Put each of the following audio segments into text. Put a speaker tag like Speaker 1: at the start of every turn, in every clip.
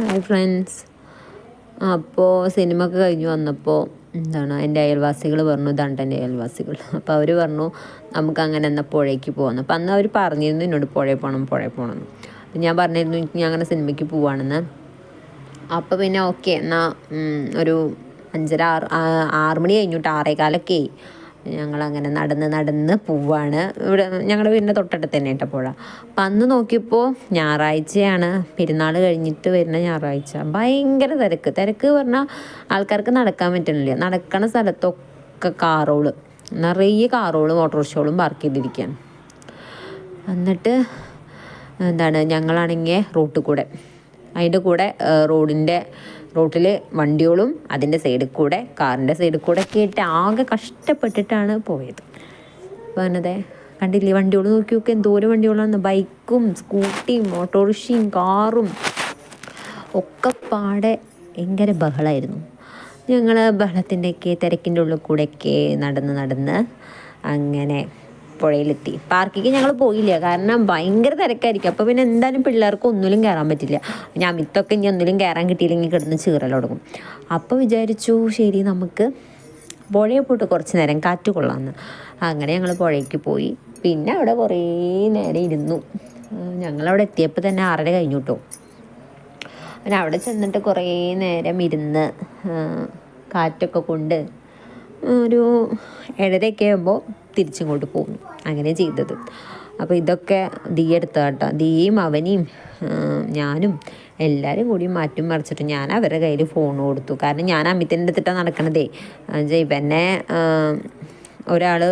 Speaker 1: Hi friends. അപ്പോൾ cinema ഒക്കെ കഴിഞ്ഞ് വന്നപ്പോൾ എൻ്റെ അയൽവാസികൾ പറഞ്ഞു, ഇതാണ്ട് എൻ്റെ അയൽവാസികൾ. അപ്പോൾ അവർ പറഞ്ഞു നമുക്ക് അങ്ങനെ എന്നാൽ പുഴയ്ക്ക് പോകാമെന്ന്. അപ്പം അന്ന് അവർ പറഞ്ഞിരുന്നു എന്നോട് പുഴയിൽ പോകണം എന്ന്. അപ്പം ഞാൻ പറഞ്ഞിരുന്നു എനിക്ക് ഞാൻ അങ്ങനെ സിനിമയ്ക്ക് പോവാണെന്ന്. അപ്പോൾ പിന്നെ ഓക്കെ എന്നാൽ ഒരു 5:30 മണി കഴിഞ്ഞിട്ട് 6:15 ആയി. ഞങ്ങളങ്ങനെ നടന്ന് പോവാണ്. ഇവിടെ ഞങ്ങളുടെ വീടിൻ്റെ തൊട്ടടുത്ത് തന്നെ കേട്ടോ പുഴ. അപ്പം അന്ന് നോക്കിയപ്പോൾ ഞായറാഴ്ചയാണ്, പെരുന്നാൾ കഴിഞ്ഞിട്ട് വരുന്ന ഞായറാഴ്ച. ഭയങ്കര തിരക്ക് പറഞ്ഞാൽ ആൾക്കാർക്ക് നടക്കാൻ പറ്റണില്ല. നടക്കണ സ്ഥലത്തൊക്കെ കാറുകൾ, നിറയെ കാറുകളും ഓട്ടോറിക്ഷകളും പാർക്ക് ചെയ്തിരിക്കുകയാണ്. എന്നിട്ട് ഞങ്ങളാണെങ്കിൽ അതിൻ്റെ കൂടെ റോട്ടിൽ വണ്ടികളും അതിൻ്റെ സൈഡിൽ കൂടെ കാറിൻ്റെ സൈഡിൽ കൂടെ ഒക്കെ ഇട്ട് ആകെ കഷ്ടപ്പെട്ടിട്ടാണ് പോയത്. അപ്പോൾ അങ്ങനത്തെ കണ്ടില്ലേ വണ്ടികൾ നോക്കി എന്തോരം വണ്ടികളാണ്. ബൈക്കും സ്കൂട്ടിയും ഓട്ടോറിക്ഷയും കാറും ഒക്കെ പാടെ ഭയങ്കര ബഹളമായിരുന്നു. ഞങ്ങൾ ബഹളത്തിൻ്റെയൊക്കെ തിരക്കിൻ്റെ ഉള്ളിൽ കൂടെയൊക്കെ നടന്ന് അങ്ങനെ പുഴയിലെത്തി. പാർക്കിക്ക് ഞങ്ങൾ പോയില്ല, കാരണം ഭയങ്കര തിരക്കായിരിക്കും. അപ്പോൾ പിന്നെ എന്തായാലും പിള്ളേർക്ക് ഒന്നിലും കയറാൻ പറ്റില്ല. ഞാൻ അമിത്തൊക്കെ ഇനി ഒന്നിലും കയറാൻ കിട്ടിയില്ലെങ്കിൽ കിടന്ന് ചീറൽ തുടങ്ങും. അപ്പോൾ വിചാരിച്ചു ശരി നമുക്ക് പുഴയിൽ പോയിട്ട് കുറച്ച് നേരം കാറ്റ് കൊള്ളാമെന്ന്. അങ്ങനെ ഞങ്ങൾ പുഴയ്ക്ക് പോയി. പിന്നെ അവിടെ കുറേ നേരം ഇരുന്നു. ഞങ്ങളവിടെ എത്തിയപ്പോൾ തന്നെ 6:30 കഴിഞ്ഞു കേട്ടോ. പിന്നെ അവിടെ ചെന്നിട്ട് കുറേ നേരം ഇരുന്ന് കാറ്റൊക്കെ കൊണ്ട് ഒരു 7:30 ആകുമ്പോൾ തിരിച്ചിങ്ങോട്ട് പോകുന്നു. അങ്ങനെ ചെയ്തത്. അപ്പോൾ ഇതൊക്കെ ദിയ എടുത്തതാട്ടോ. ദിയയും അവനെയും ഞാനും എല്ലാവരും കൂടി മാറ്റി മറിച്ചിട്ട് ഞാൻ അവരുടെ കയ്യിൽ ഫോൺ കൊടുത്തു. കാരണം ഞാൻ അമിത്തിൻ്റെ അടുത്തിട്ടാണ് നടക്കണതേ. ഇവനെ ഒരാൾ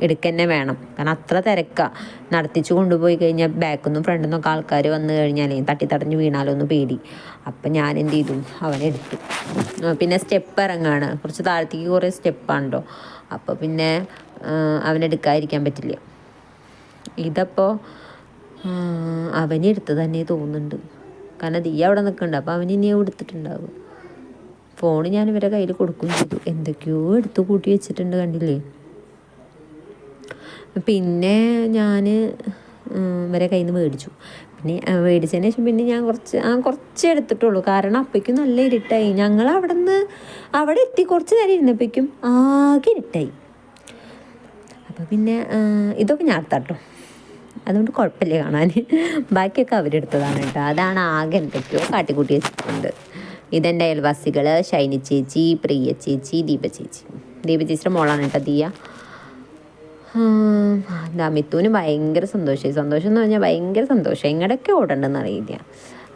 Speaker 1: എടുക്കന്നെ വേണം, കാരണം അത്ര തിരക്കാണ്. നടത്തിച്ചു കൊണ്ടുപോയി കഴിഞ്ഞാൽ ബാക്കിൽ നിന്നും ഫ്രണ്ടിൽ നിന്നൊക്കെ ആൾക്കാർ വന്നു കഴിഞ്ഞാൽ തട്ടിത്തടഞ്ഞ് വീണാലോ എന്ന് പേടി. അപ്പം ഞാൻ എന്ത് ചെയ്തു, അവനെടുത്തു. പിന്നെ സ്റ്റെപ്പ് ഇറങ്ങാണ്, കുറച്ച് താഴത്തേക്ക് കുറേ സ്റ്റെപ്പാണല്ലോ. അപ്പോൾ പിന്നെ അവനെടുക്കാതിരിക്കാൻ പറ്റില്ല. ഇതപ്പോൾ അവനെടുത്ത് തന്നെ തോന്നുന്നുണ്ട്, കാരണം തീ അവിടെ നിൽക്കുന്നുണ്ട്. അപ്പോൾ അവനിനിയും എടുത്തിട്ടുണ്ടാകും. ഫോണ് ഞാൻ ഇവരെ കയ്യിൽ കൊടുക്കുകയും ചെയ്തു. എന്തൊക്കെയോ എടുത്ത് കൂട്ടി വെച്ചിട്ടുണ്ട്, കണ്ടില്ലേ. പിന്നെ ഞാൻ ഇവരെ കയ്യിൽ നിന്ന് മേടിച്ചു. പിന്നെ മേടിച്ചതിന് ശേഷം പിന്നെ ഞാൻ കുറച്ച് എടുത്തിട്ടുള്ളൂ, കാരണം അപ്പോഴേക്കും നല്ല ഇരുട്ടായി. ഞങ്ങൾ അവിടെ എത്തി കുറച്ച് നേരം ഇരുന്നപ്പോഴേക്കും ആകെ ഇരുട്ടായി. അപ്പോൾ പിന്നെ ഇതൊക്കെ ഞാൻ എടുത്താട്ടോ, അതുകൊണ്ട് കുഴപ്പമില്ല കാണാൻ. ബാക്കിയൊക്കെ അവരെടുത്തതാണ് കേട്ടോ. അതാണ് ആകെ എന്തൊക്കെയോ കാട്ടിക്കൂട്ടി വെച്ചിട്ടുണ്ട്. ഇതെൻ്റെ അയൽവാസികൾ ഷൈനി ചേച്ചി, പ്രിയ ചേച്ചി, ദീപ ചേച്ചിയുടെ മോളാണ് കേട്ടോ ദിയ. മിത്തുവിന് ഭയങ്കര സന്തോഷം എന്ന് പറഞ്ഞാൽ ഭയങ്കര സന്തോഷം. എങ്ങടെയൊക്കെ ഓടണ്ടെന്ന് അറിയില്ല.